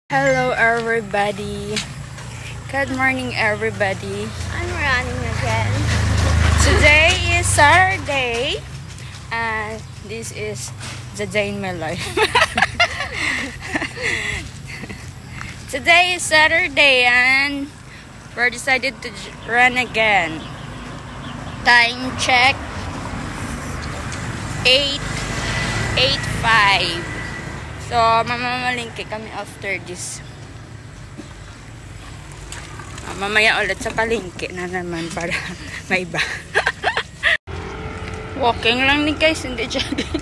Hello everybody. Good morning everybody. I'm running again. Today is Saturday and this is the day in my life. Today is Saturday and we're decided to run again. Time check 8:05. So, mamamalingki kami after this. Mamaya ulit sa palingki na naman para may iba. Walking lang ni guys, hindi jogging.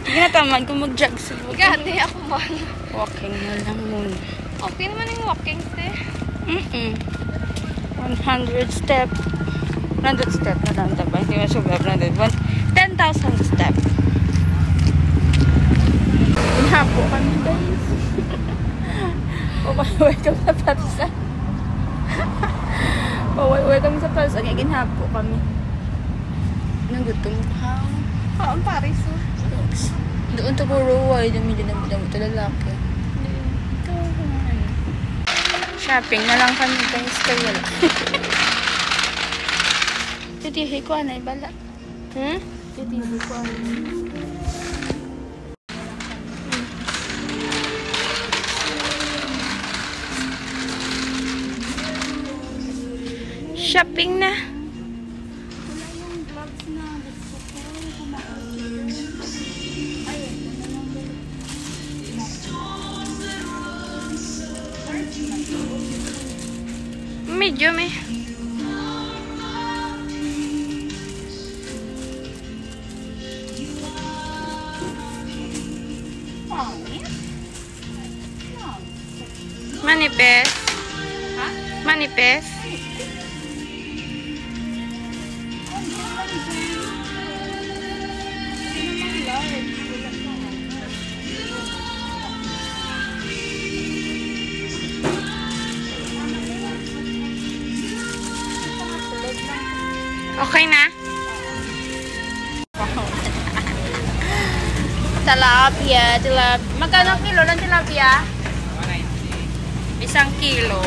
Hindi na tamad kung mag-jog sa buhay. Gani ako man. Walking na lang muna. Okay naman yung walking te. 100 step. 100 step na lang ba? Hindi mo subab 100. 10,000 step. Hinapo kami guys. Paway-way kami sa palsa. Paway-way kami sa palsa. Kaya ginhapo kami. Nagutom ka. Oo, Paris. Doon to Buruay. Dami-dami ito lalaki. Shopping na lang kami guys. Kaya wala. Titihi ko anay bala. Titihi ko anay. Shopping na. Medyo may. Manipes. Manipes. Okay na? Tilapia. Magkano kilo ng tilapia? 1 kilo.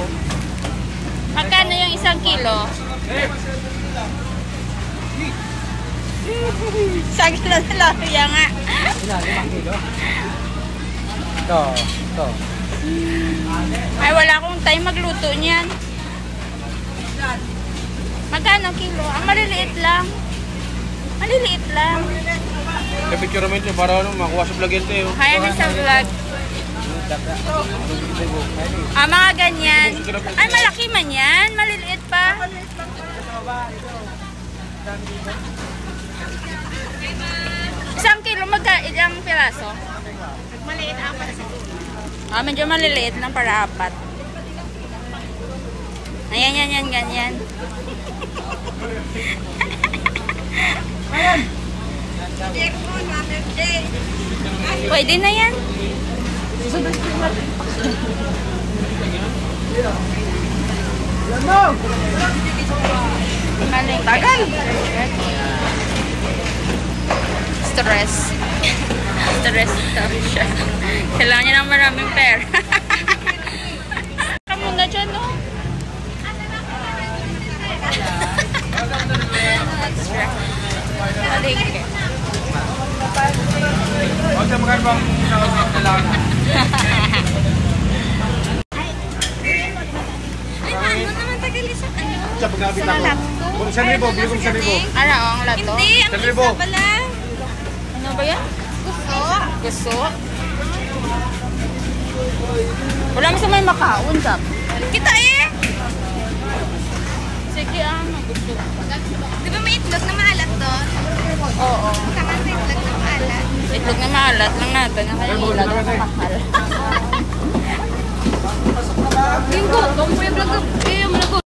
Magkano yung 1 kilo? 1 kilo tilapia nga. 5 kilo? Ito. Ay, wala akong time magluto niyan. Magkano kilo? Ang maliliit lang. Maliliit lang. Picture mo ito para makuha sa vlog ito. Kaya na sa vlog. Mga ganyan. Ay, malaki man yan. Maliliit pa. 1 kilo, ilang piraso? Maliit apat. Medyo maliliit lang para 4. Ayan, ganyan. Pwede na yan. Maling tagal. Stress daw siya. Kailangan niya ng maraming pera. Kamu na dyan, no? Malingke. O, sa mga bang kailangan na? Ay, ano naman tagalisa? Sa pagkabit ako. Kung 1,000, bili ko 1,000. Ano ang lato? Hindi, ang Sandali isa po. pala. Ano ba yan? Gusto? Wala mo sa may makaon, Zap. Kita eh! Sige, gusto. Di ba may itlog na maalat doon? Oo. Saka sa itlog na maalat. Itlog na maalat lang natin. Nakailag na mahal. Linggo, kung may vlog,